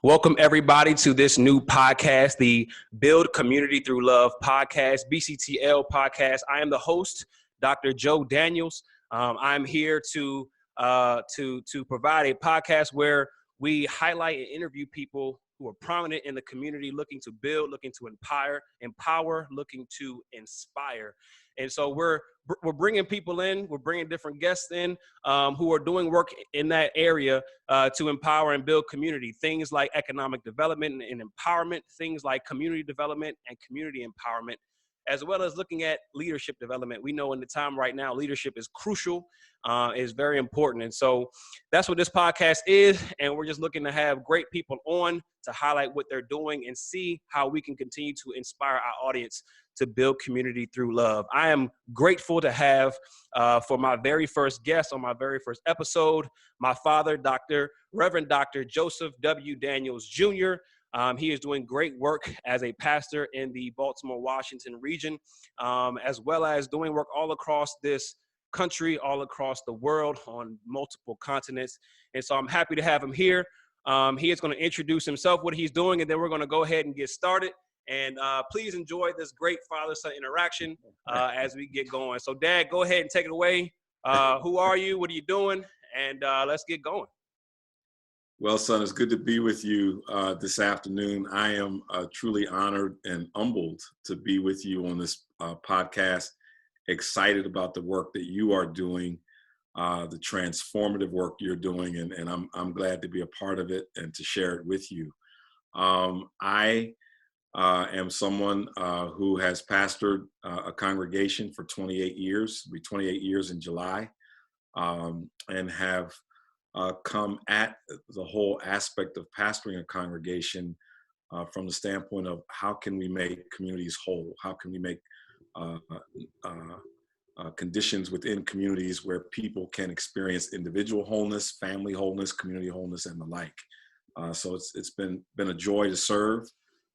Welcome, everybody, to this new podcast, the Build Community Through Love podcast, BCTL podcast. I am the host, Dr. Joe Daniels. I'm here to provide a podcast where we highlight and interview people who are prominent in the community, looking to build, looking to empower, looking to inspire. And so we're bringing people in, we're bringing different guests in who are doing work in that area to empower and build community. Things like economic development and empowerment, things like community development and community empowerment, as well as looking at leadership development. We know in the time right now, leadership is crucial, is very important. And so that's what this podcast is. And we're just looking to have great people on to highlight what they're doing and see how we can continue to inspire our audience to build community through love. I am grateful to have for my very first guest on my very first episode, my father, Reverend Dr. Joseph W. Daniels Jr. He is doing great work as a pastor in the Baltimore, Washington region, as well as doing work all across this country, all across the world on multiple continents. And so I'm happy to have him here. He is going to introduce himself, what he's doing, and then we're going to go ahead and get started. And please enjoy this great father-son interaction as we get going. So, Dad, go ahead and take it away. Who are you? What are you doing? And let's get going. Well, son, it's good to be with you this afternoon. I am truly honored and humbled to be with you on this podcast. Excited about the work that you are doing, the transformative work you're doing, and I'm glad to be a part of it and to share it with you. I am someone who has pastored a congregation for 28 years, it'll be 28 years in July, and have come at the whole aspect of pastoring a congregation from the standpoint of how can we make communities whole? How can we make conditions within communities where people can experience individual wholeness, family wholeness, community wholeness, and the like. So it's been a joy to serve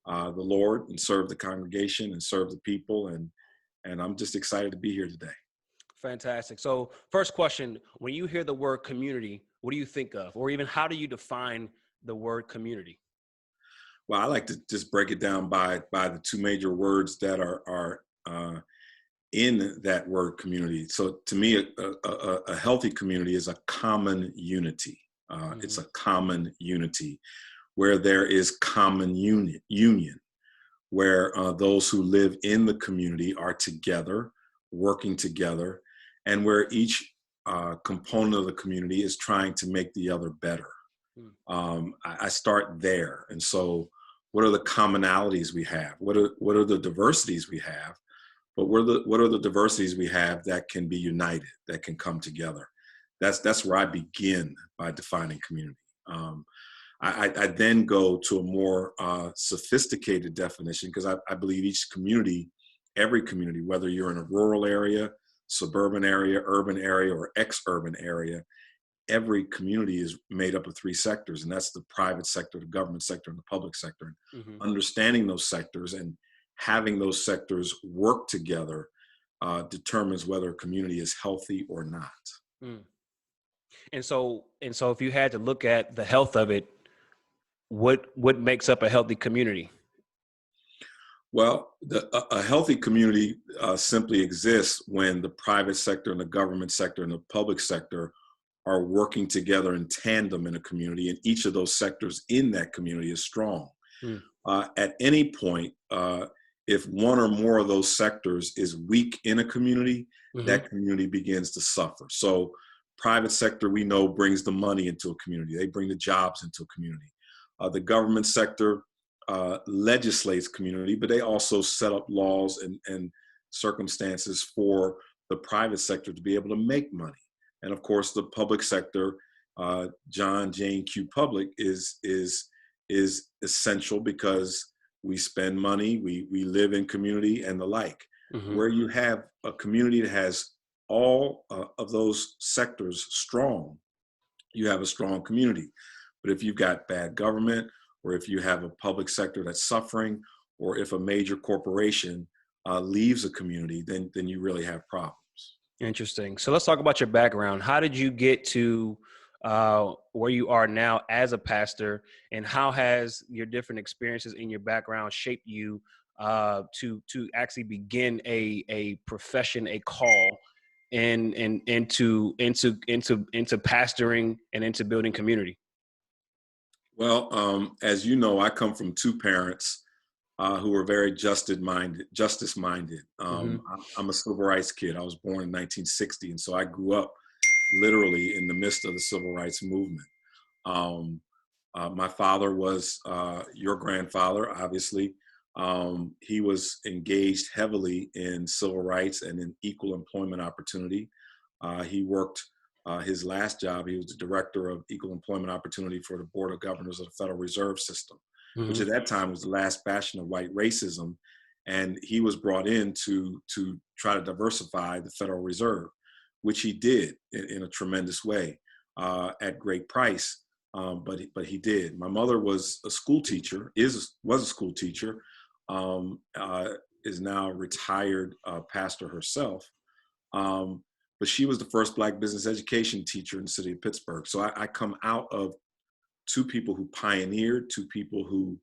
the Lord and serve the congregation and serve the people. And I'm just excited to be here today. Fantastic. So first question, when you hear the word community, what do you think of? Or even how do you define the word community? Well, I like to just break it down by the two major words that are in that word community. So to me, a healthy community is a common unity. It's a common unity where there is common union, where those who live in the community are together, working together, and where each component of the community is trying to make the other better. I start there. And so what are the commonalities we have? What are the diversities we have? But what are the diversities we have that can be united, that can come together? That's where I begin by defining community. I then go to a more sophisticated definition because I believe each community, every community, whether you're in a rural area, suburban area, urban area, or ex-urban area, every community is made up of three sectors, and that's the private sector, the government sector, and the public sector. Understanding those sectors and having those sectors work together determines whether a community is healthy or not. And so if you had to look at the health of it, what makes up a healthy community? Well, a healthy community simply exists when the private sector and the government sector and the public sector are working together in tandem in a community, and each of those sectors in that community is strong. At any point, if one or more of those sectors is weak in a community, that community begins to suffer. So private sector, we know, brings the money into a community. They bring the jobs into a community. The government sector legislates community, but they also set up laws and circumstances for the private sector to be able to make money. And of course, the public sector, John, Jane, Q Public, is essential because we spend money, we live in community and the like. Where you have a community that has all of those sectors strong, you have a strong community. But if you've got bad government, or if you have a public sector that's suffering, or if a major corporation leaves a community, then you really have problems. Interesting. So let's talk about your background. How did you get to where you are now as a pastor, and how has your different experiences in your background shaped you to actually begin a profession, a call, and into pastoring and into building community? Well, as you know, I come from two parents who were very justice minded. Mm-hmm. I'm a civil rights kid. I was born in 1960, and so I grew up literally in the midst of the civil rights movement. Um, my father was your grandfather, obviously. He was engaged heavily in civil rights and in equal employment opportunity. He worked his last job, he was the director of equal employment opportunity for the Board of Governors of the Federal Reserve System, which Mm-hmm. at that time was the last bastion of white racism. And he was brought in to try to diversify the Federal Reserve, which he did in a tremendous way at great price. But he did. My mother was a school teacher, was a school teacher, is now a retired pastor herself. But she was the first Black business education teacher in the city of Pittsburgh. So I come out of two people who pioneered, two people who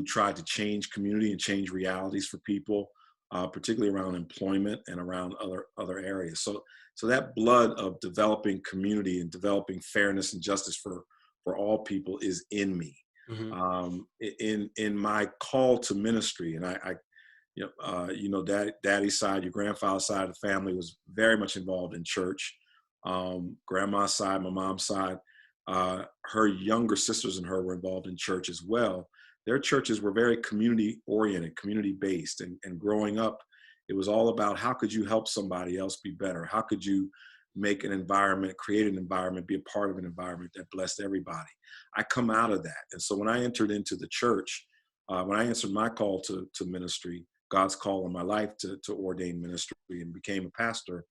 tried to change community and change realities for people, particularly around employment and around other areas. So that blood of developing community and developing fairness and justice for all people is in me. Mm-hmm. In my call to ministry, and daddy's side, your grandfather's side of the family was very much involved in church. Grandma's side, my mom's side, her younger sisters and her were involved in church as well. Their churches were very community oriented, community based. And growing up, it was all about how could you help somebody else be better? How could you make an environment, create an environment, be a part of an environment that blessed everybody? I come out of that. And so when I entered into the church, when I answered my call to ministry, God's call in my life to ordain ministry and became a pastor,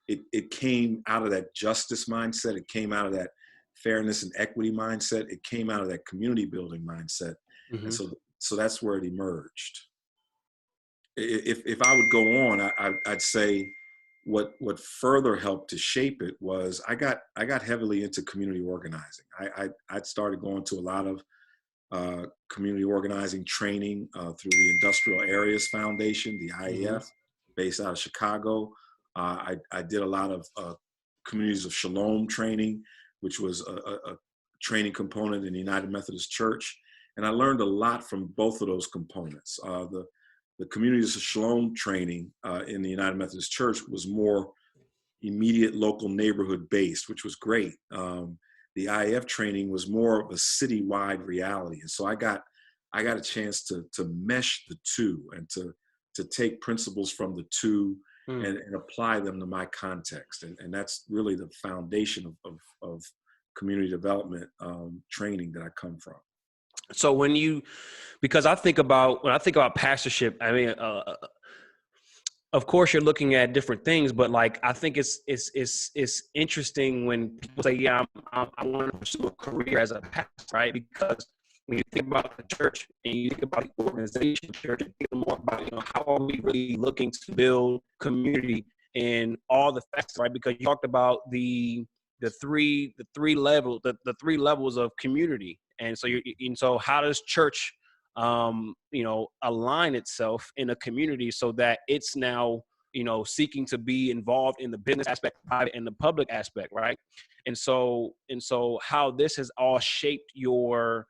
it came out of that justice mindset. It came out of that fairness and equity mindset. It came out of that community building mindset. And Mm-hmm. so that's where it emerged. If I would go on, I'd say what further helped to shape it was I got heavily into community organizing. I'd started going to a lot of community organizing training through the Industrial Areas Foundation, the Mm-hmm. IAF, based out of Chicago. I did a lot of Communities of Shalom training, which was a training component in the United Methodist Church. And I learned a lot from both of those components. The Communities of Shalom training in the United Methodist Church was more immediate local neighborhood based, which was great. The IF training was more of a citywide reality. And so I got a chance to mesh the two and to take principles from the two and apply them to my context. And that's really the foundation of community development training that I come from. So because when I think about pastorship, I mean, of course you're looking at different things, but like I think it's interesting when people say, yeah, I want to pursue a career as a pastor, right? Because when you think about the church and you think about the organization of the church, you think more about, how are we really looking to build community in all the facets, right? Because you talked about the three levels of community, and so how does church align itself in a community so that it's now, seeking to be involved in the business aspect and the public aspect, right? And so how this has all shaped your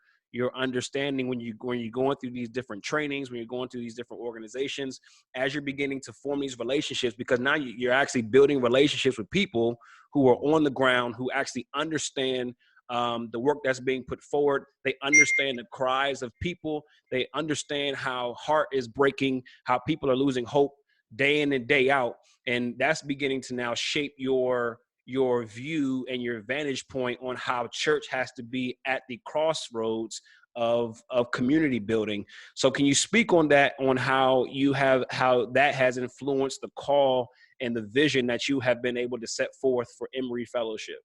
understanding when you're going through these different trainings, when you're going through these different organizations, as you're beginning to form these relationships, because now you're actually building relationships with people who are on the ground, who actually understand the work that's being put forward. They understand the cries of people. They understand how heart is breaking, how people are losing hope day in and day out. And that's beginning to now shape your view and your vantage point on how church has to be at the crossroads of community building. So can you speak on that, on how that has influenced the call and the vision that you have been able to set forth for Emory Fellowship?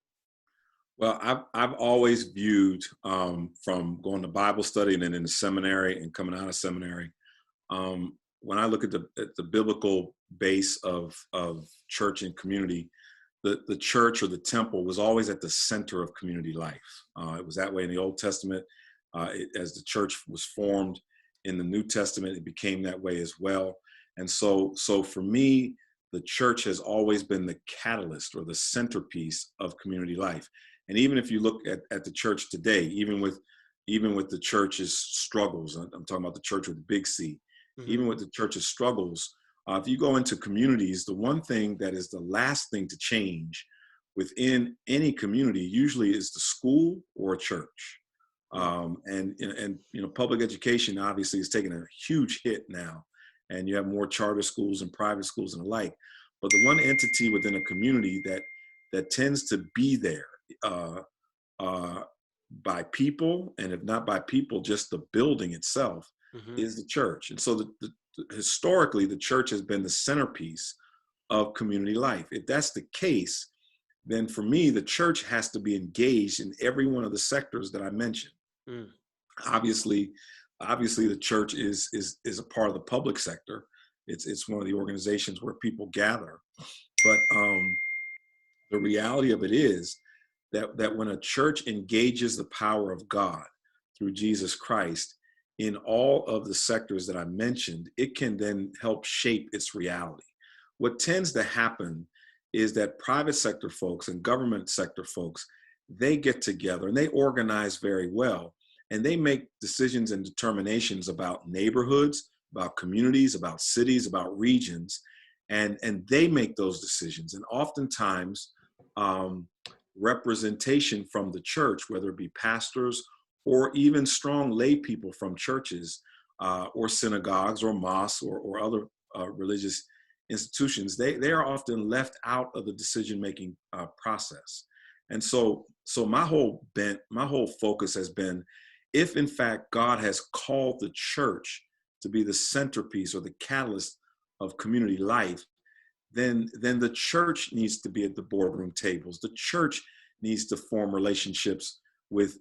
Well, I've always viewed from going to Bible study and then in the seminary and coming out of seminary, when I look at the biblical base of church and community, the church or the temple was always at the center of community life. It was that way in the Old Testament. As the church was formed in the New Testament, it became that way as well. And so for me, the church has always been the catalyst or the centerpiece of community life. And even if you look at the church today, even with the church's struggles, I'm talking about the church with the big C, Mm-hmm. even with the church's struggles, if you go into communities, the one thing that is the last thing to change within any community usually is the school or a church. And public education obviously is taking a huge hit now, and you have more charter schools and private schools and the like. But the one entity within a community that tends to be there uh, by people, and if not by people, just the building itself, Mm-hmm. is the church. And so historically, the church has been the centerpiece of community life. If that's the case, then for me, the church has to be engaged in every one of the sectors that I mentioned. Mm. Obviously, the church is a part of the public sector. It's one of the organizations where people gather. But the reality of it is that when a church engages the power of God through Jesus Christ in all of the sectors that I mentioned, it can then help shape its reality. What tends to happen is that private sector folks and government sector folks, they get together and they organize very well, and they make decisions and determinations about neighborhoods, about communities, about cities, about regions, and they make those decisions. And oftentimes, representation from the church, whether it be pastors or even strong lay people from churches or synagogues or mosques or other religious institutions, they are often left out of the decision-making process. And so my whole focus has been, if in fact God has called the church to be the centerpiece or the catalyst of community life, then the church needs to be at the boardroom tables. The church needs to form relationships with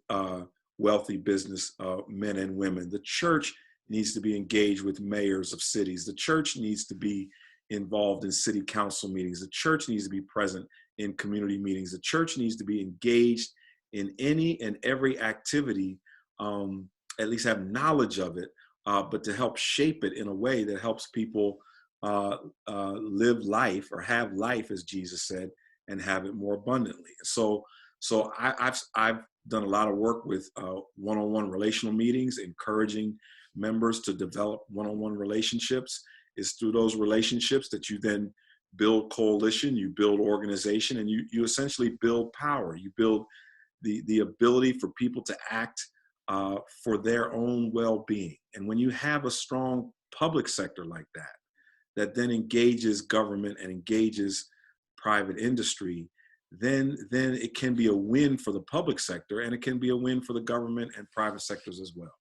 wealthy business men and women. The church needs to be engaged with mayors of cities. The church needs to be involved in city council meetings. The church needs to be present in community meetings. The church needs to be engaged in any and every activity, at least have knowledge of it, but to help shape it in a way that helps people live life, or have life, as Jesus said, and have it more abundantly. So I've done a lot of work with one-on-one relational meetings, encouraging members to develop one-on-one relationships. It's through those relationships that you then build coalition, you build organization, and you essentially build power. You build the ability for people to act for their own well-being. And when you have a strong public sector like that then engages government and engages private industry, then it can be a win for the public sector, and it can be a win for the government and private sectors as well.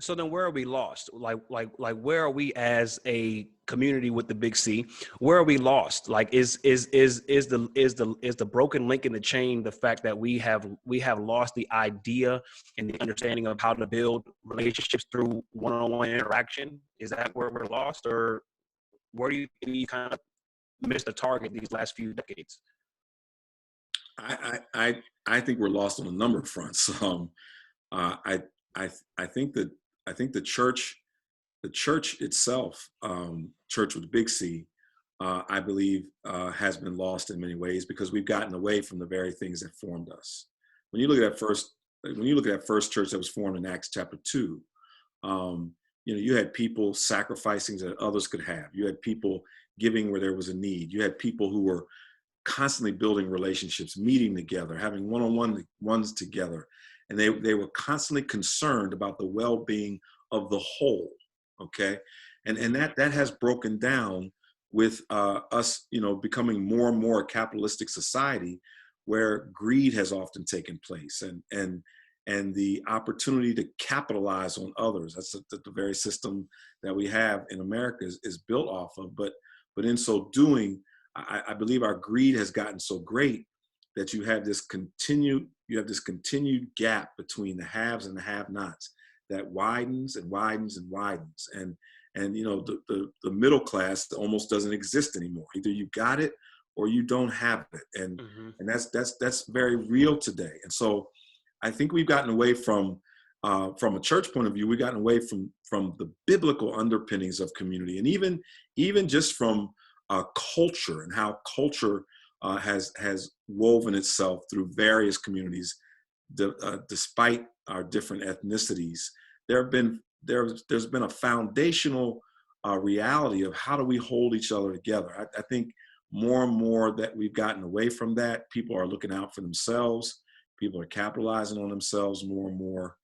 So then where are we lost? Like where are we as a community with the big C? Where are we lost? Like is the broken link in the chain the fact that we have lost the idea and the understanding of how to build relationships through one-on-one interaction? Is that where we're lost, or where do you think we kind of missed the target these last few decades? I think we're lost on a number of fronts. I think the church itself, church with a big C, I believe has been lost in many ways, because we've gotten away from the very things that formed us. When you look at that first church that was formed in Acts chapter 2, you had people sacrificing that others could have. You had people giving where there was a need. You had people who were constantly building relationships, meeting together, having one-on-one ones together. And they were constantly concerned about the well-being of the whole, okay? And that has broken down with us, becoming more and more a capitalistic society, where greed has often taken place, and the opportunity to capitalize on others. That's the very system that we have in America is built off of. But in so doing, I believe our greed has gotten so great that you have this continued gap between the haves and the have-nots that widens and widens and widens. And the middle class almost doesn't exist anymore. Either you got it or you don't have it. And Mm-hmm. and that's very real today. And so I think we've gotten away from a church point of view, we've gotten away from the biblical underpinnings of community, and even just from culture and how culture has woven itself through various communities, despite our different ethnicities. There's been a foundational reality of how do we hold each other together. I think more and more that we've gotten away from that. People are looking out for themselves. People are capitalizing on themselves more and more,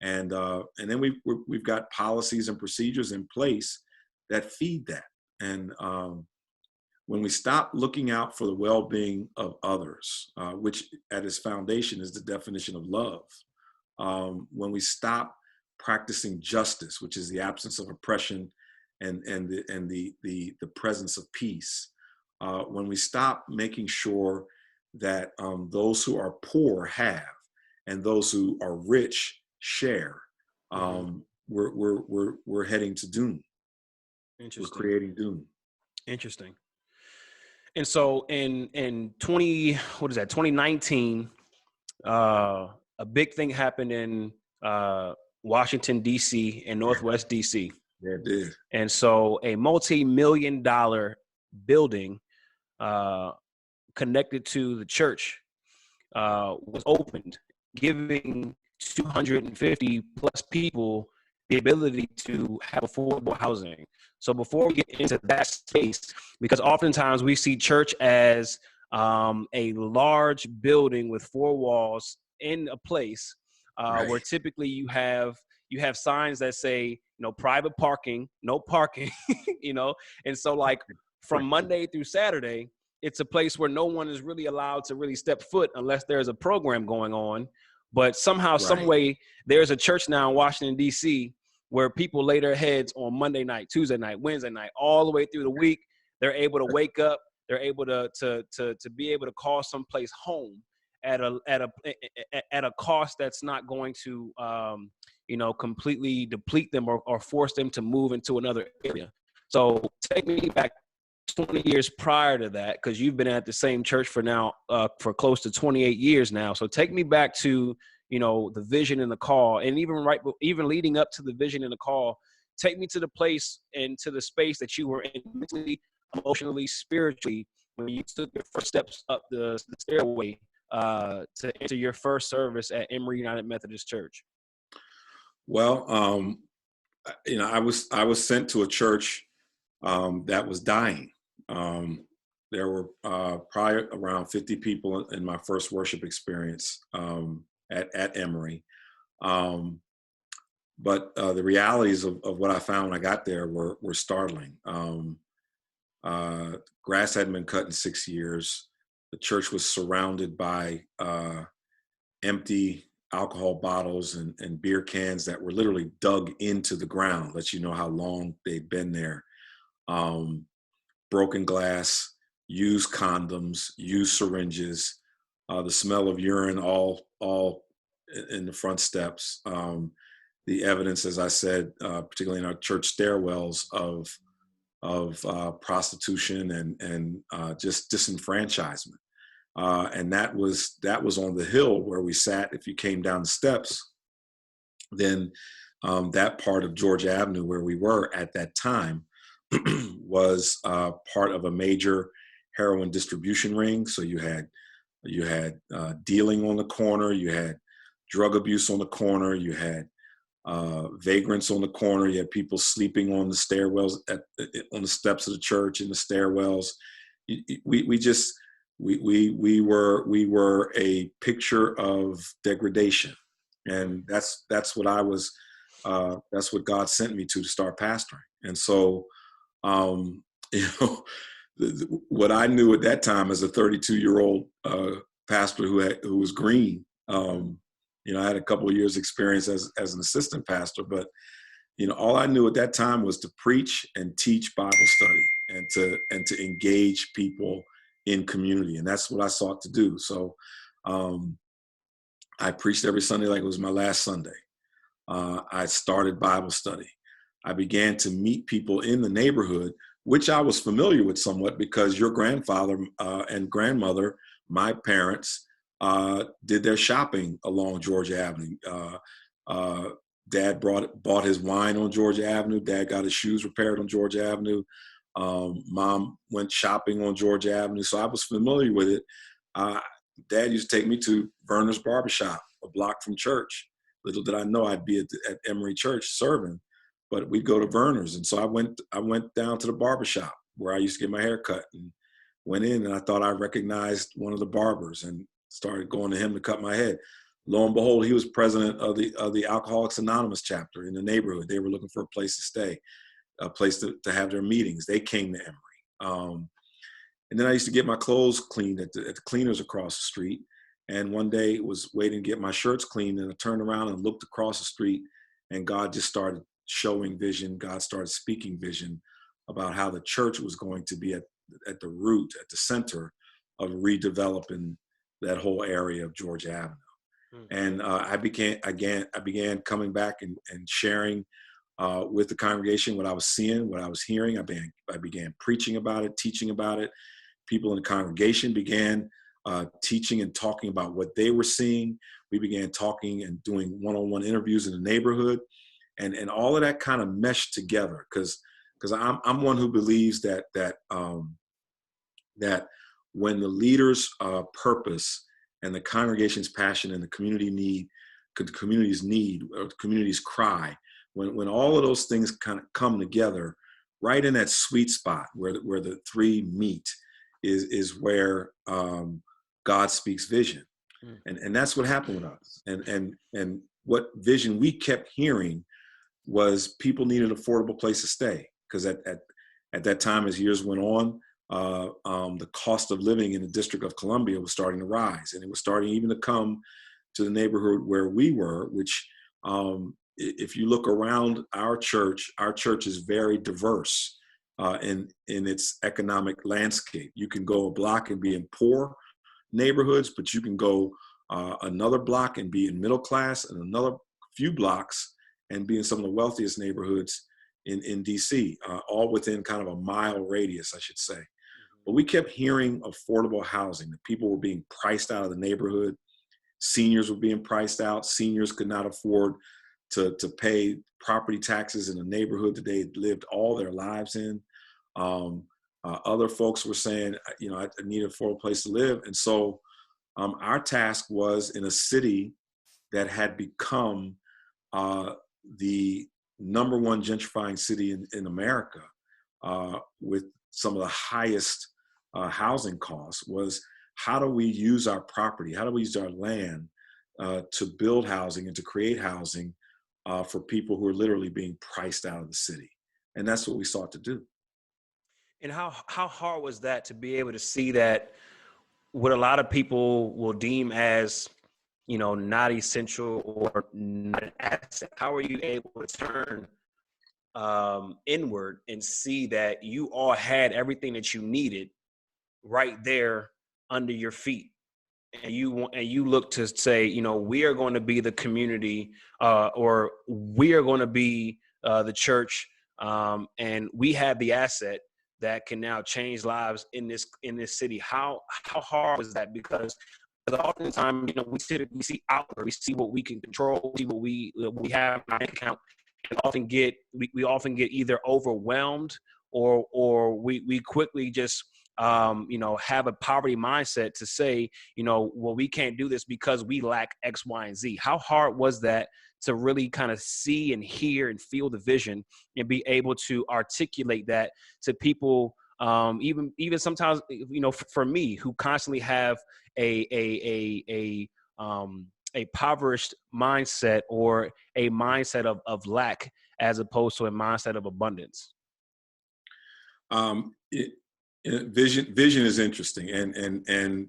and then we've got policies and procedures in place that feed that. And when we stop looking out for the well-being of others, which at its foundation is the definition of love, when we stop practicing justice, which is the absence of oppression and the presence of peace, when we stop making sure that those who are poor have and those who are rich share, we're heading to doom. We're Interesting. creating doom. Interesting. And so in 2019, a big thing happened in Washington, D.C. and Northwest D.C. Yeah, it did. And so a multi-million-dollar building connected to the church was opened, giving 250 plus people the ability to have affordable housing. So before we get into that space, because oftentimes we see church as a large building with four walls in a place Right. where typically you have signs that say, private parking, no parking, and so like from Monday through Saturday, it's a place where no one is really allowed to really step foot unless there's a program going on. But somehow, some way, there's a church now in Washington, D.C., where people lay their heads on Monday night, Tuesday night, Wednesday night, all the way through the week. They're able to wake up. They're able to be able to call someplace home at a cost that's not going to completely deplete them or force them to move into another area. So take me back 20 years prior to that, because you've been at the same church for now for close to 28 years now. So take me back to the vision and the call, and even leading up to the vision and the call. Take me to the place and to the space that you were in mentally, emotionally, spiritually, when you took your first steps up the stairway to enter your first service at Emory United Methodist Church. Well, I was sent to a church that was dying. There were probably around 50 people in my first worship experience at Emory. But the realities of what I found when I got there were startling. Grass hadn't been cut in 6 years. The church was surrounded by empty alcohol bottles and beer cans that were literally dug into the ground, let you know how long they'd been there. Broken glass, used condoms, used syringes, the smell of urine all in the front steps. The evidence, as I said, particularly in our church stairwells, of prostitution and just disenfranchisement. And that was on the hill where we sat. If you came down the steps, then that part of Georgia Avenue where we were at that time was part of a major heroin distribution ring. So you had dealing on the corner, you had drug abuse on the corner, you had vagrants on the corner, you had people sleeping on the stairwells on the steps of the church in the stairwells. We were a picture of degradation, and that's what I was. That's what God sent me to start pastoring. And so, what I knew at that time as a 32-year-old pastor who was green. I had a couple of years experience as an assistant pastor, but all I knew at that time was to preach and teach Bible study and to engage people in community, and that's what I sought to do. So I preached every Sunday like it was my last Sunday. I started Bible study. I began to meet people in the neighborhood which I was familiar with somewhat because your grandfather and grandmother, my parents, did their shopping along Georgia Avenue. Dad bought his wine on Georgia Avenue. Dad got his shoes repaired on Georgia Avenue. Mom went shopping on Georgia Avenue. So I was familiar with it. Dad used to take me to Verner's Barbershop, a block from church. Little did I know I'd be at Emory Church serving, but we'd go to Verner's. And so I went down to the barbershop where I used to get my hair cut, and went in, and I thought I recognized one of the barbers and started going to him to cut my head. Lo and behold, he was president of the Alcoholics Anonymous chapter in the neighborhood. They were looking for a place to stay, a place to have their meetings. They came to Emory. And then I used to get my clothes cleaned at the cleaners across the street. And one day was waiting to get my shirts cleaned, and I turned around and looked across the street, and God just started showing vision. God started speaking vision about how the church was going to be at the root, at the center of redeveloping that whole area of Georgia Avenue. And I began coming back and sharing with the congregation what I was seeing, what I was hearing. I began preaching about it, teaching about it. People in the congregation began teaching and talking about what they were seeing. We began talking and doing one-on-one interviews in the neighborhood, and all of that kind of meshed together. Because I'm one who believes that when the leader's purpose and the congregation's passion and the community's need, or the community's cry, when all of those things kind of come together, right in that sweet spot where the three meet, is where God speaks vision, and that's what happened with us. And what vision we kept hearing was people needed an affordable place to stay, because at that time, as years went on, the cost of living in the District of Columbia was starting to rise, and it was starting even to come to the neighborhood where we were, which if you look around our church is very diverse in its economic landscape. You can go a block and be in poor neighborhoods, but you can go another block and be in middle class, and another few blocks and be in some of the wealthiest neighborhoods in DC, all within kind of a mile radius, I should say. But we kept hearing affordable housing. The people were being priced out of the neighborhood. Seniors were being priced out. Seniors could not afford to pay property taxes in the neighborhood that they had lived all their lives in. Other folks were saying, I need a affordable place to live. And so our task was, in a city that had become the number one gentrifying city in America, with some of the highest housing costs, was how do we use our property? How do we use our land to build housing and to create housing for people who are literally being priced out of the city? And that's what we sought to do. And how hard was that to be able to see that what a lot of people will deem as, not essential or not an asset? How are you able to turn inward and see that you all had everything that you needed right there under your feet, and you look to say, we are going to be the community, or we are going to be the church, and we have the asset that can now change lives in this city? How hard was that? Because oftentimes, we see outward, we see what we can control, see what we have in our bank account, and we often get either overwhelmed or we quickly just have a poverty mindset to say, well, we can't do this because we lack X, Y, and Z. How hard was that to really kind of see and hear and feel the vision and be able to articulate that to people, even sometimes, for me, who constantly have a impoverished mindset, or a mindset of lack, as opposed to a mindset of abundance? Vision is interesting, and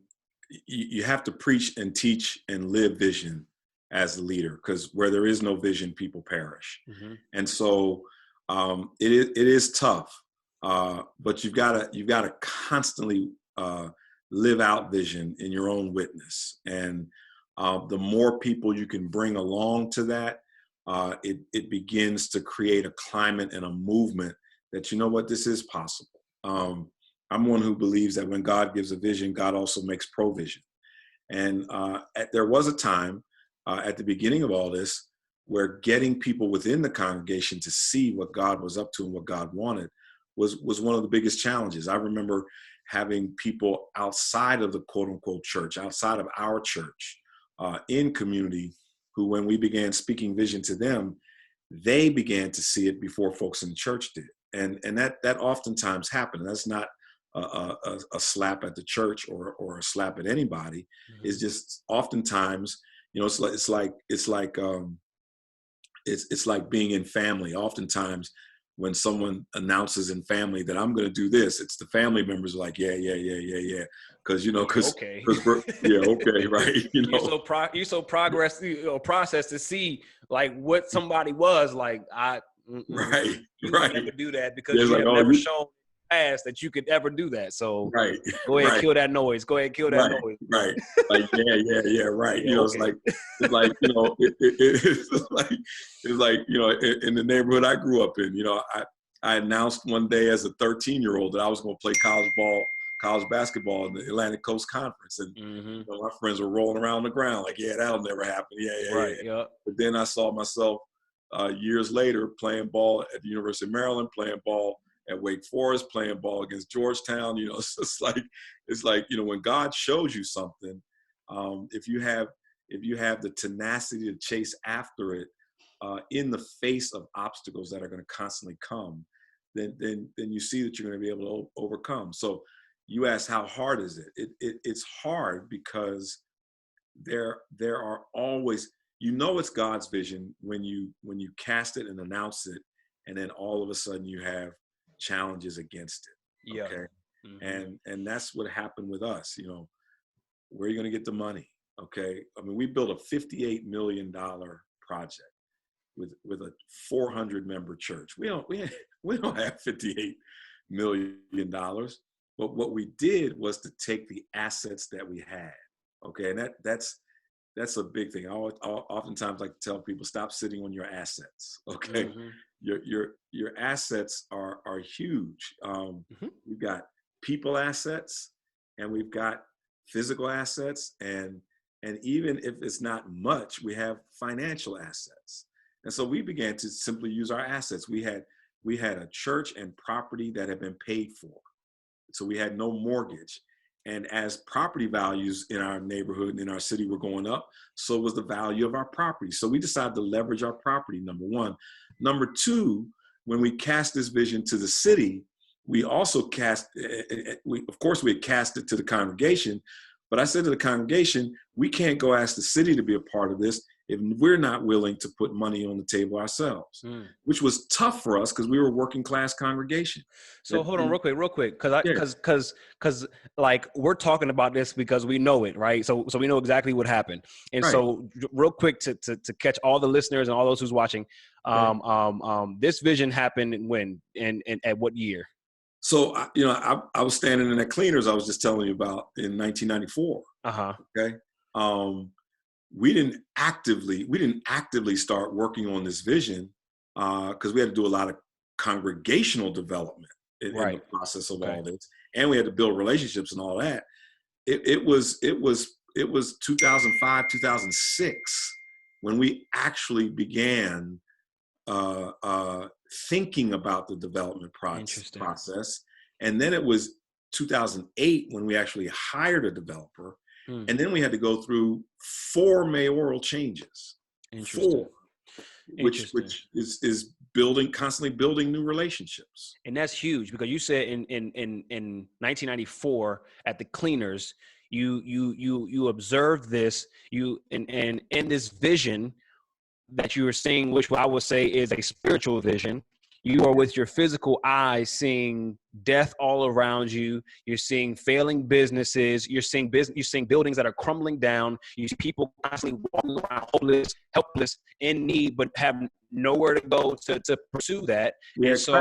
you have to preach and teach and live vision as a leader, because where there is no vision, people perish. Mm-hmm. And so it is tough, but you've got to constantly live out vision in your own witness, and the more people you can bring along to that, it begins to create a climate and a movement that, you know what, this is possible. I'm one who believes that when God gives a vision, God also makes provision. And there was a time at the beginning of all this where getting people within the congregation to see what God was up to and what God wanted was one of the biggest challenges. I remember having people outside of the quote unquote church, outside of our church, in community, who, when we began speaking vision to them, they began to see it before folks in the church did. And that oftentimes happened. That's not a slap at the church or a slap at anybody. Mm-hmm. It's just oftentimes, you know, it's like being in family. Oftentimes when someone announces in family that I'm going to do this, it's the family members are like, yeah. Cause, you know, okay. yeah, okay. Right. You know, you're so process to see like what somebody was like. right. You would Right. never do that because There's you like, have never shown past that you could ever do that. So right. go ahead, Right. kill that noise. Go ahead, kill that Right, noise. right. Like, yeah, right. Yeah, You know, okay. it's like, you know, it's like, you know, in the neighborhood I grew up in, you know, I announced one day as a 13-year-old that I was going to play college basketball in the Atlantic Coast Conference. And you know, my friends were rolling around the ground like, yeah, that'll never happen. Yeah. Right, yeah. But then I saw myself years later playing ball at the University of Maryland, playing ball at Wake Forest, playing ball against Georgetown. You know, it's like, you know, when God shows you something, if you have the tenacity to chase after it in the face of obstacles that are going to constantly come, then you see that you're going to be able to overcome. So you ask, how hard is it? It's hard because there are always, you know, it's God's vision when you cast it and announce it, and then all of a sudden you have challenges against it. Yeah. Okay. And that's what happened with us. You know, where are you going to get the money? Okay. I mean, we built a $58 million project with a 400 member church. We don't have $58 million, but what we did was to take the assets that we had. Okay. And that's a big thing. I oftentimes like to tell people, stop sitting on your assets. Okay. Your assets are huge. We've got people assets, and we've got physical assets, and even if it's not much, we have financial assets. And so we began to simply use our assets. We had a church and property that had been paid for. So we had no mortgage. And as property values in our neighborhood and in our city were going up, so was the value of our property. So we decided to leverage our property, number one. Number two, when we cast this vision to the city, we also of course we had cast it to the congregation, but I said to the congregation, we can't go ask the city to be a part of this if we're not willing to put money on the table ourselves, which was tough for us because we were a working class congregation. So hold on real quick. Cause like we're talking about this because we know it, right? So we know exactly what happened. And right. So real quick to catch all the listeners and all those who's watching, this vision happened when and at what year? So, you know, I was standing in that cleaners I was just telling you about in 1994. Okay. We didn't actively start working on this vision because we had to do a lot of congregational development in the process of all this, and we had to build relationships and all that. It was 2005, 2006 when we actually began thinking about the development process. And then it was 2008 when we actually hired a developer. And then we had to go through 4 mayoral changes. 4, which is constantly building new relationships. And that's huge because you said in 1994 at the cleaners, you observed this, and in this vision that you were seeing, which I would say is a spiritual vision, you are with your physical eyes seeing death all around you. You're seeing failing businesses. You're seeing buildings that are crumbling down. You see people constantly walking around homeless, helpless, in need, but have nowhere to go to pursue that. Yeah, and so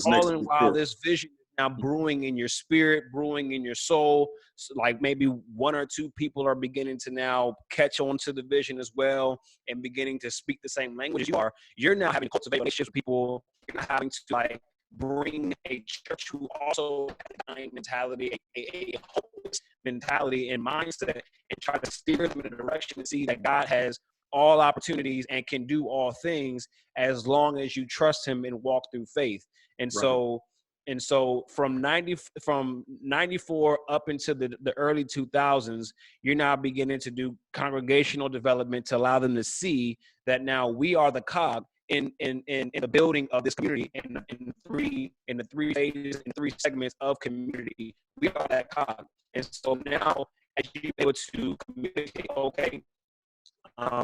all in while this vision is now brewing in your spirit, brewing in your soul. So like maybe 1 or 2 people are beginning to now catch on to the vision as well and beginning to speak the same language as you are. You're now having to cultivate relationships with people. You're not having to like bring a church who also has a dying mentality, a hopeless mentality and mindset, and try to steer them in a direction to see that God has all opportunities and can do all things as long as you trust him and walk through faith. And Right. so from 94 up into the early 2000s, you're now beginning to do congregational development to allow them to see that now we are the cog in the building of this community in the three phases and three segments of community. We are that cog. And so now as you're able to communicate, okay,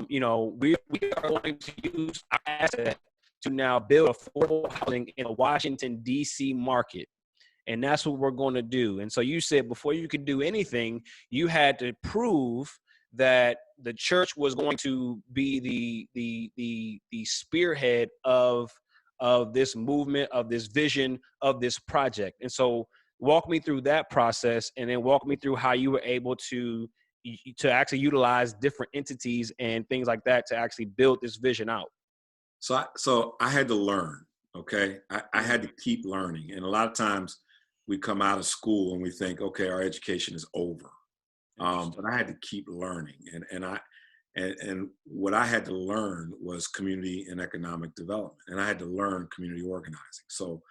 we are going to use our asset to now build affordable housing in the Washington, D.C. market. And that's what we're going to do. And so you said before you could do anything, you had to prove that the church was going to be the spearhead of this movement, of this vision, of this project. And so walk me through that process, and then walk me through how you were able to actually utilize different entities and things like that to actually build this vision out. So I had to learn, okay? I had to keep learning. And a lot of times we come out of school and we think, okay, our education is over. But I had to keep learning. And what I had to learn was community and economic development. And I had to learn community organizing. So,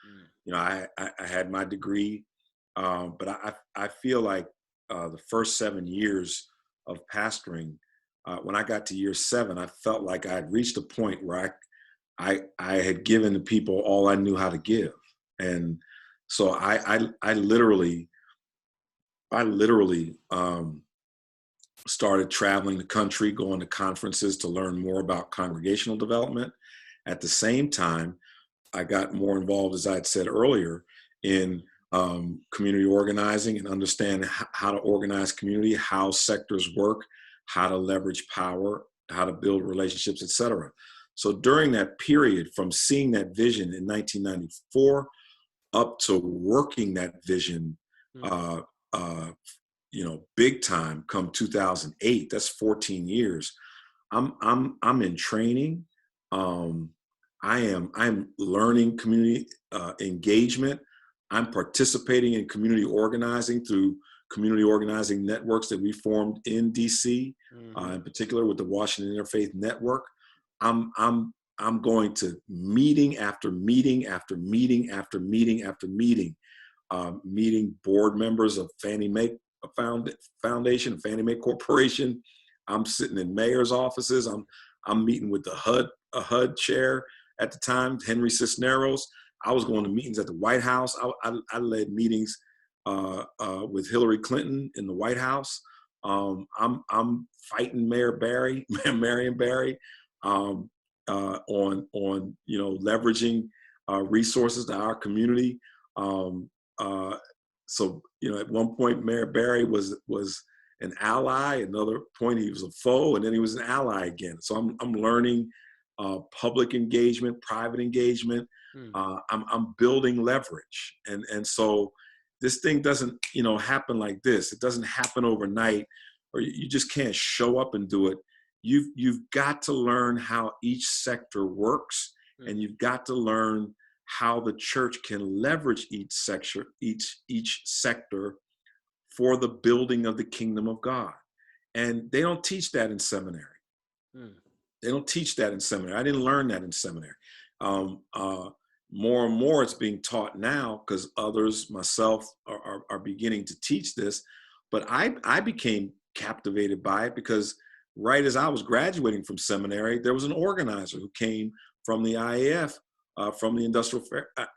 I had my degree, but I feel like the first 7 years of pastoring, when I got to year 7, I felt like I had reached a point where I had given the people all I knew how to give. And so I literally started traveling the country, going to conferences to learn more about congregational development. At the same time, I got more involved, as I had said earlier, in community organizing and understand how to organize community, how sectors work, how to leverage power, how to build relationships, et cetera. So during that period, from seeing that vision in 1994 up to working that vision, big time come 2008, that's 14 years. I'm in training. I'm learning community engagement. I'm participating in community organizing through community organizing networks that we formed in DC, in particular with the Washington Interfaith Network. I'm going to meeting after meeting after meeting after meeting after meeting, meeting board members of Fannie Mae Foundation, Fannie Mae Corporation. I'm sitting in mayor's offices. I'm meeting with the HUD chair at the time, Henry Cisneros. I was going to meetings at the White House. I led meetings with Hillary Clinton in the White House. I'm fighting Mayor Barry, Marion Barry, on leveraging resources to our community. So at one point Mayor Barry was an ally. Another point he was a foe, and then he was an ally again. So I'm learning public engagement, private engagement. I'm building leverage, and so this thing doesn't happen like this. It doesn't happen overnight, or you just can't show up and do it. You've got to learn how each sector works, and you've got to learn how the church can leverage each sector for the building of the kingdom of God. And they don't teach that in seminary. They don't teach that in seminary. I didn't learn that in seminary. More and more it's being taught now because others, myself, are beginning to teach this. But I became captivated by it because right as I was graduating from seminary, there was an organizer who came from the IAF, from the Industrial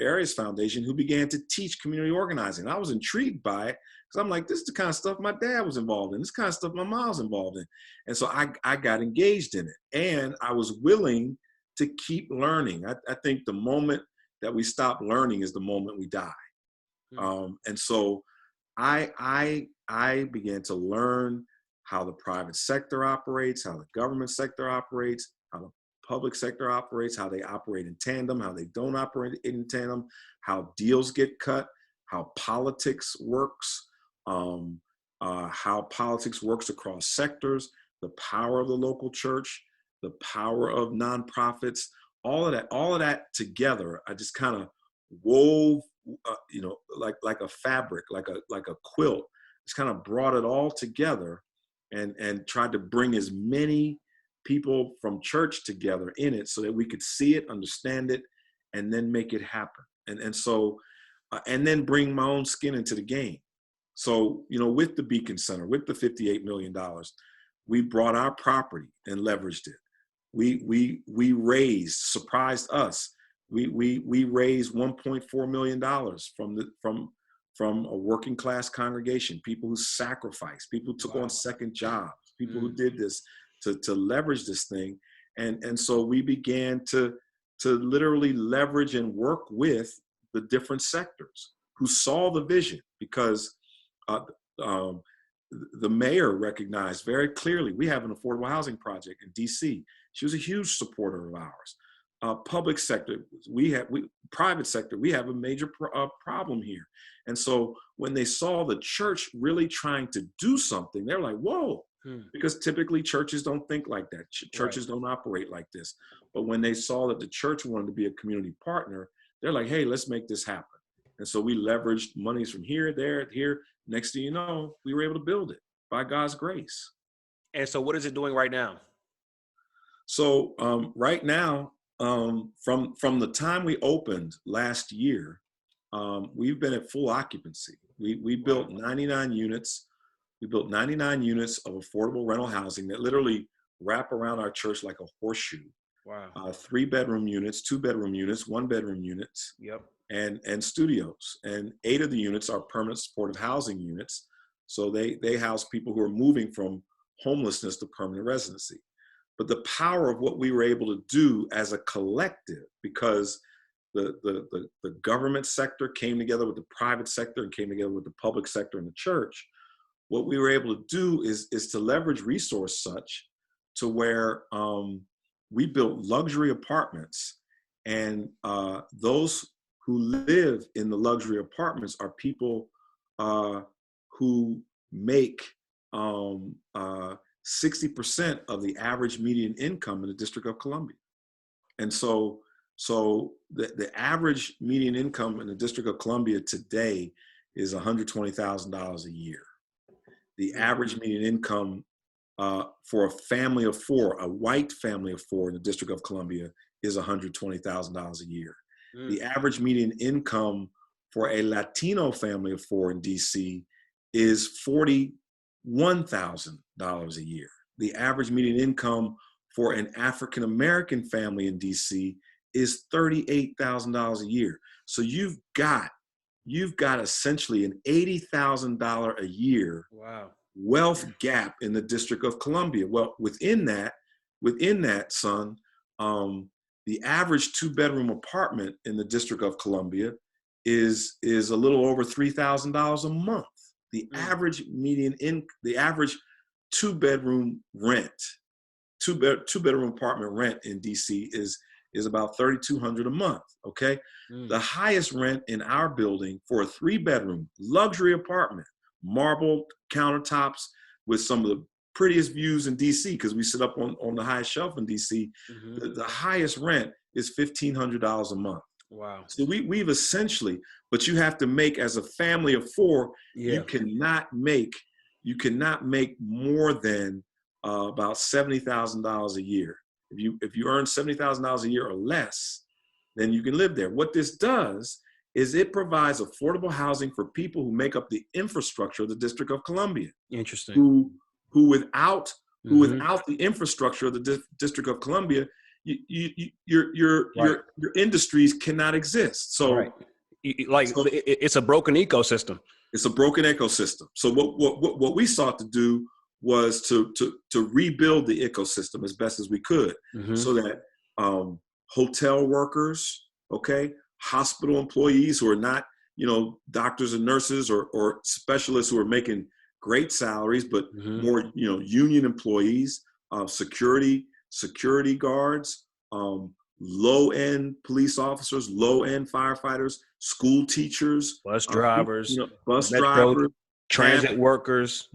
Areas Foundation, who began to teach community organizing. I was intrigued by it because I'm like, this is the kind of stuff my dad was involved in. This kind of stuff my mom was involved in. And so I got engaged in it. And I was willing to keep learning. I think the moment that we stop learning is the moment we die. And so I began to learn how the private sector operates, how the government sector operates, how the public sector operates, how they operate in tandem, how they don't operate in tandem, how deals get cut, how politics works, how politics works across sectors, the power of the local church, the power of nonprofits, all of that together. I just kind of wove, like a fabric, like a quilt. It's kind of brought it all together and tried to bring as many people from church together in it so that we could see it, understand it, and then make it happen. And then bring my own skin into the game. So, with the Beacon Center, with the $58 million, we brought our property and leveraged it. We raised, surprised us. We raised $1.4 million from a working class congregation, people who sacrificed, people who took on second jobs, people who did this to leverage this thing. And so we began to literally leverage and work with the different sectors who saw the vision, because the mayor recognized very clearly we have an affordable housing project in DC. She was a huge supporter of ours. Public sector, private sector, we have a major problem here. And so when they saw the church really trying to do something, they're like, whoa, because typically churches don't think like that. Churches don't operate like this. But when they saw that the church wanted to be a community partner, they're like, hey, let's make this happen. And so we leveraged monies from here, there, here. Next thing you know, we were able to build it by God's grace. And so what is it doing right now? So right now, from the time we opened last year, we've been at full occupancy. We built 99 units. We built 99 units of affordable rental housing that literally wrap around our church like a horseshoe. Wow. 3-bedroom units, 2-bedroom units, 1-bedroom units. Yep. And studios. And 8 of the units are permanent supportive housing units. So they house people who are moving from homelessness to permanent residency. But the power of what we were able to do as a collective, because the government sector came together with the private sector and came together with the public sector and the church, what we were able to do is to leverage resource such to where we built luxury apartments, and those who live in the luxury apartments are people who make 60% of the average median income in the District of Columbia. And so the average median income in the District of Columbia today is $120,000 a year. The average median income for a family of 4, a white family of 4 in the District of Columbia, is $120,000 a year. The average median income for a Latino family of 4 in DC is $41,000 a year. The average median income for an African American family in DC is $38,000 a year. So you've got essentially an $80,000 a year wealth gap in the District of Columbia. Well, within that, son, the average 2-bedroom apartment in the District of Columbia is a little over $3,000 a month. The average the average 2-bedroom rent, two-bedroom apartment rent in DC is about $3,200 a month. Okay, the highest rent in our building for a 3-bedroom luxury apartment, marble countertops with some of the prettiest views in DC, because we sit up on the highest shelf in DC. The highest rent is $1,500 a month. Wow. So we've essentially, but you have to make, as a family of 4, you cannot make more than about $70,000 a year. If you earn $70,000 a year or less, then you can live there. What this does is it provides affordable housing for people who make up the infrastructure of the District of Columbia. Interesting. Who without the infrastructure of the District of Columbia, your industries cannot exist. So, it's a broken ecosystem. It's a broken ecosystem. So what we sought to do was to rebuild the ecosystem as best as we could, so that hotel workers, hospital employees who are not, doctors and nurses or specialists who are making great salaries, but more, union employees, security guards, low-end police officers, low-end firefighters, school teachers, bus drivers, drivers, transit workers,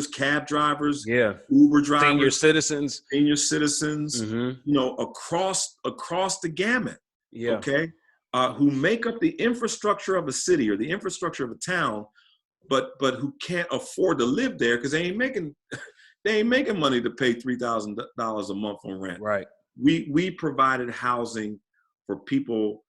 cab drivers, Uber drivers, senior citizens, across the gamut. who make up the infrastructure of a city or the infrastructure of a town, but who can't afford to live there because they ain't making money to pay $3,000 a month on rent. Right. We provided housing for people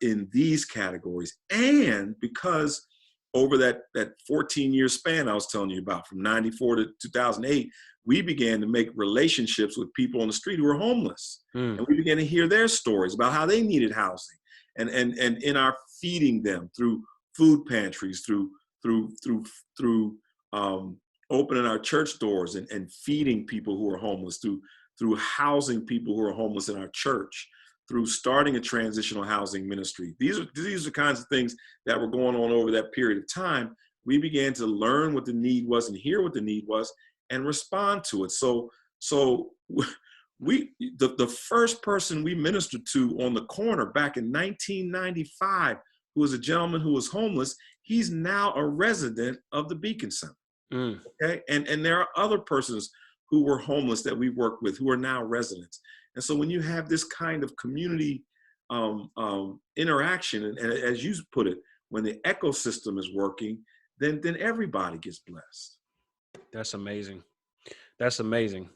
in these categories, and because over that 14-year span I was telling you about, from 94 to 2008, we began to make relationships with people on the street who were homeless. And we began to hear their stories about how they needed housing. And in our feeding them through food pantries, through opening our church doors and feeding people who are homeless, through housing people who are homeless in our church, through starting a transitional housing ministry. These are the kinds of things that were going on over that period of time. We began to learn what the need was and hear what the need was and respond to it. So the first person we ministered to on the corner back in 1995, who was a gentleman who was homeless, he's now a resident of the Beacon Center. Okay, and there are other persons who were homeless that we worked with who are now residents. And so when you have this kind of community interaction, and as you put it, when the ecosystem is working, then everybody gets blessed. That's amazing. That's amazing.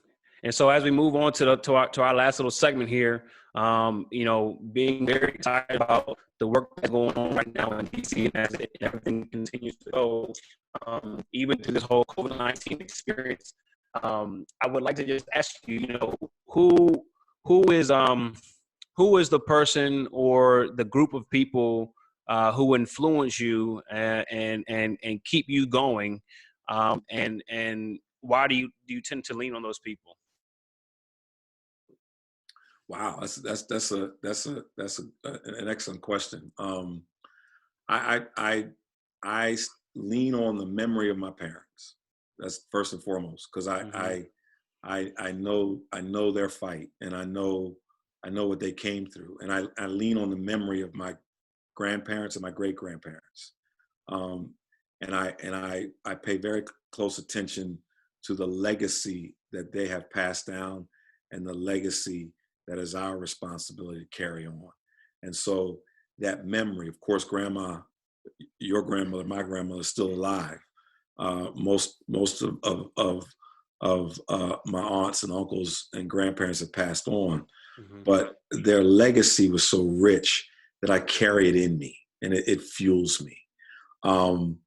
And so as we move on to our last little segment here, being very excited about the work that's going on right now in DC, and as everything continues to go, even through this whole COVID-19 experience, I would like to just ask you, who is the person or the group of people who influence you and keep you going, and why do you tend to lean on those people? Wow, that's an excellent question. I lean on the memory of my parents. That's first and foremost, because I know their fight, and I know what they came through, and I lean on the memory of my grandparents and my great grandparents, and I pay very close attention to the legacy that they have passed down, and the legacy that is our responsibility to carry on. And so that memory, of course, grandma, your grandmother, my grandmother is still alive. Most of my aunts and uncles and grandparents have passed on, but their legacy was so rich that I carry it in me, and it fuels me. Our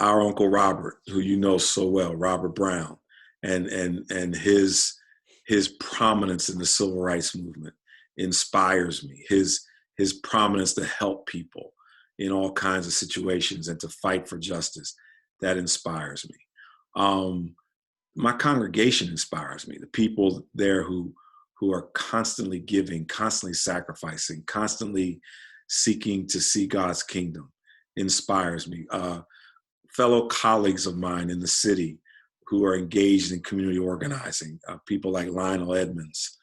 Uncle Robert, who you know so well, Robert Brown, and his prominence in the civil rights movement inspires me. His prominence to help people in all kinds of situations and to fight for justice, that inspires me. My congregation inspires me. The people there who are constantly giving, constantly sacrificing, constantly seeking to see God's kingdom inspires me. Fellow colleagues of mine in the city who are engaged in community organizing, people like Lionel Edmonds,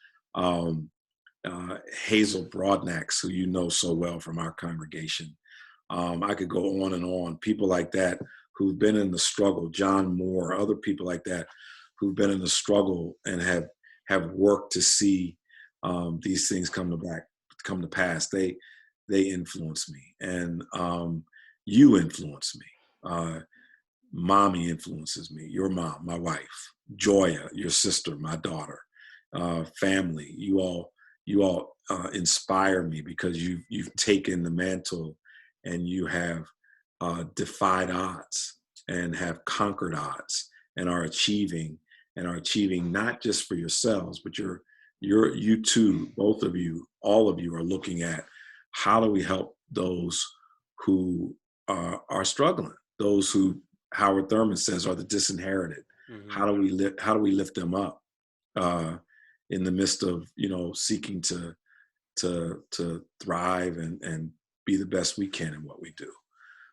Hazel Broadnax, who you know so well from our congregation. I could go on and on. People like that who've been in the struggle, John Moore, other people like that who've been in the struggle and have worked to see these things come to pass. They influence me, and you influence me. Mommy influences me, your mom, my wife, Joya, your sister, my daughter, family. You all inspire me because you've taken the mantle and you have defied odds and have conquered odds and are achieving not just for yourselves, but you too, both of you, all of you are looking at how do we help those who are struggling, those who Howard Thurman says are the disinherited. How do we lift them up in the midst of seeking to thrive and be the best we can in what we do.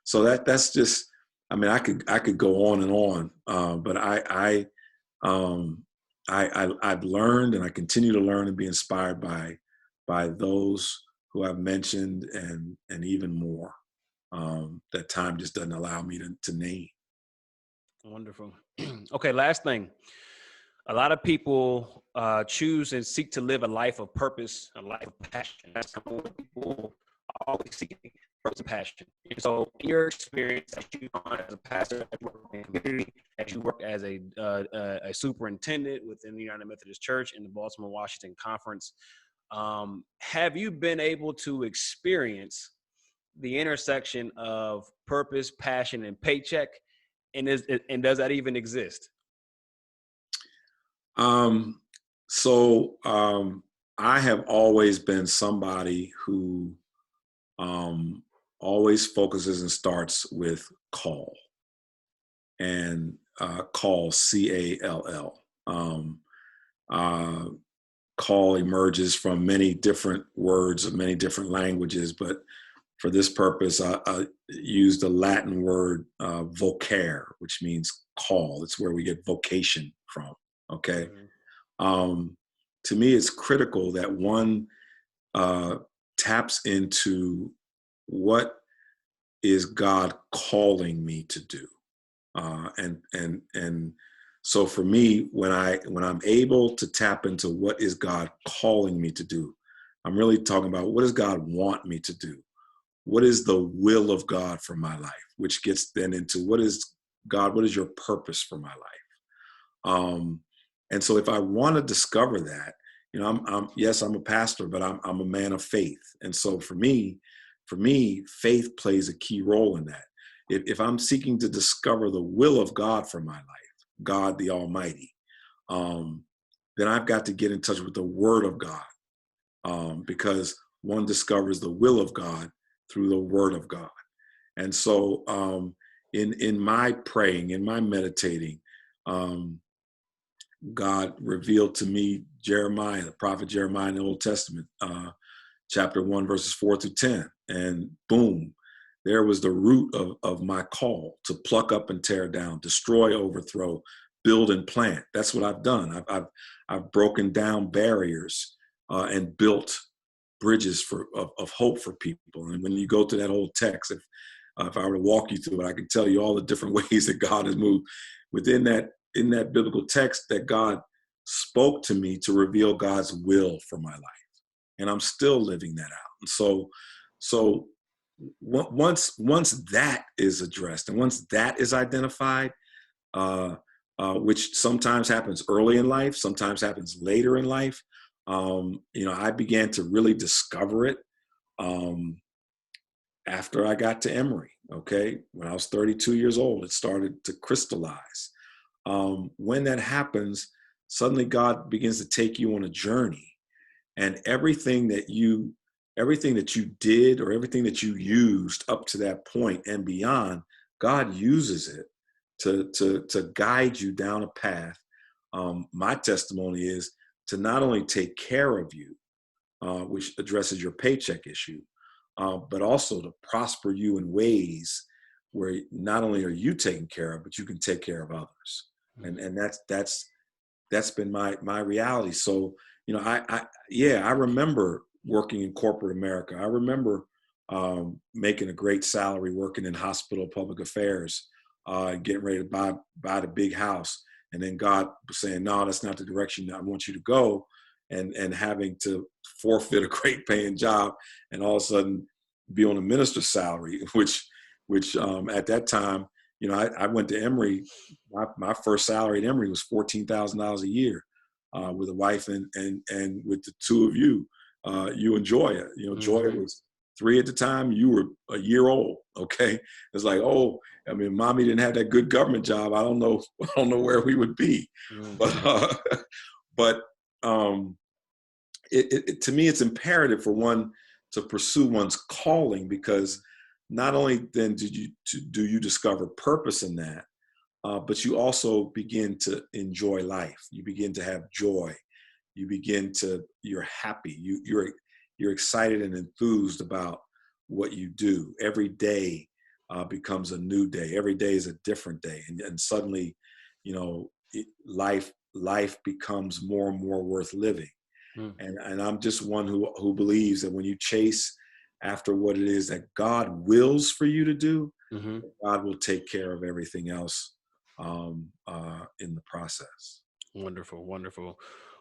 So that's just, I mean, I could go on and on, but I've learned and I continue to learn and be inspired by those who I've mentioned and even more that time just doesn't allow me to name. Wonderful. Okay, last thing. a lot of people choose and seek to live a life of purpose, a life of passion. That's what people are always seeking, purpose and passion. And so, in your experience, as you as a pastor, as you work in the community, as you work as a superintendent within the United Methodist Church in the Baltimore Washington Conference, have you been able to experience the intersection of purpose, passion, and paycheck? And does that even exist? I have always been somebody who always focuses and starts with call, and call, C-A-L-L. Call emerges from many different words of many different languages, but for this purpose, I used the Latin word vocare, which means call. It's where we get vocation from. Okay. To me, it's critical that one taps into what is God calling me to do, and so for me, when I'm able to tap into what is God calling me to do, I'm really talking about what does God want me to do. What is the will of God for my life, which gets then into what is your purpose for my life? And so if I want to discover that, yes, I'm a pastor, but I'm a man of faith. And so for me, faith plays a key role in that. If I'm seeking to discover the will of God for my life, God the Almighty, then I've got to get in touch with the Word of God, because one discovers the will of God through the Word of God. And so in my praying, in my meditating, God revealed to me Jeremiah, the prophet Jeremiah in the Old Testament, chapter 1, verses 4 through 10. And boom, there was the root of my call to pluck up and tear down, destroy, overthrow, build and plant. That's what I've done. I've broken down barriers and built bridges of hope for people. And when you go to that whole text, if I were to walk you through it, I can tell you all the different ways that God has moved within that, in that biblical text, that God spoke to me to reveal God's will for my life. And I'm still living that out. And so once that is addressed and once that is identified, which sometimes happens early in life, sometimes happens later in life, I began to really discover it after I got to Emory. Okay, when I was 32 years old, it started to crystallize. When that happens, suddenly God begins to take you on a journey, and everything that you did or everything that you used up to that point and beyond, God uses it to guide you down a path. My testimony is to not only take care of you, which addresses your paycheck issue, but also to prosper you in ways where not only are you taken care of, but you can take care of others. And that's been my reality. So, I remember working in corporate America. I remember making a great salary working in hospital public affairs, getting ready to buy the big house. And then God was saying, no, that's not the direction that I want you to go. And having to forfeit a great paying job and all of a sudden be on a minister's salary, which at that time, I went to Emory. My first salary at Emory was $14,000 a year, with a wife and with the two of you, you and Joya. Joya was 3 at the time. You were a year old. Okay, it's like, oh, I mean, mommy didn't have that good government job. I don't know where we would be. But to me, it's imperative for one to pursue one's calling, because not only then do you discover purpose in that, but you also begin to enjoy life. You begin to have joy. You're happy. You're excited and enthused about what you do. Every day becomes a new day. Every day is a different day, and suddenly, life becomes more and more worth living. And I'm just one who believes that when you chase after what it is that God wills for you to do, God will take care of everything else in the process. Wonderful, wonderful.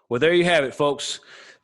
Well, there you have it, folks.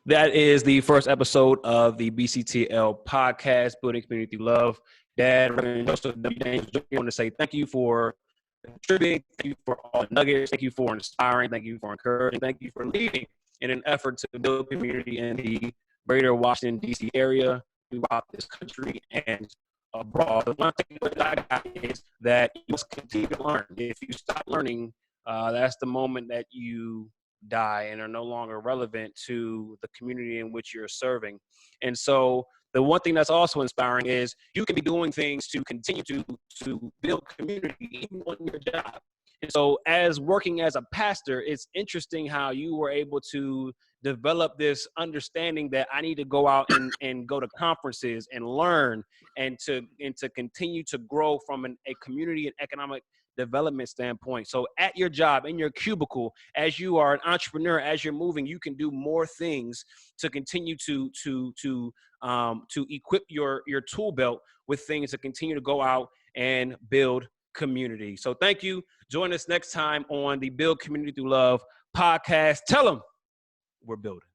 That is the first episode of the BCTL podcast, Building Community Through Love. Dad, Reverend Joseph W. Daniels, I want to say thank you for contributing. Thank you for all the nuggets. Thank you for inspiring. Thank you for encouraging. Thank you for leading in an effort to build community in the greater Washington, D.C. area, throughout this country and abroad. The one thing that I got is that you must continue to learn. If you stop learning, that's the moment that you die and are no longer relevant to the community in which you're serving. And so the one thing that's also inspiring is you can be doing things to continue to build community even on your job. And so as working as a pastor, it's interesting how you were able to develop this understanding that I need to go out and go to conferences and learn and to continue to grow from a community and economic development standpoint. So at your job, in your cubicle, as you are an entrepreneur, as you're moving, you can do more things to continue to equip your tool belt with things to continue to go out and build community. So thank you. Join us next time on the Build Community Through Love podcast. Tell them we're building.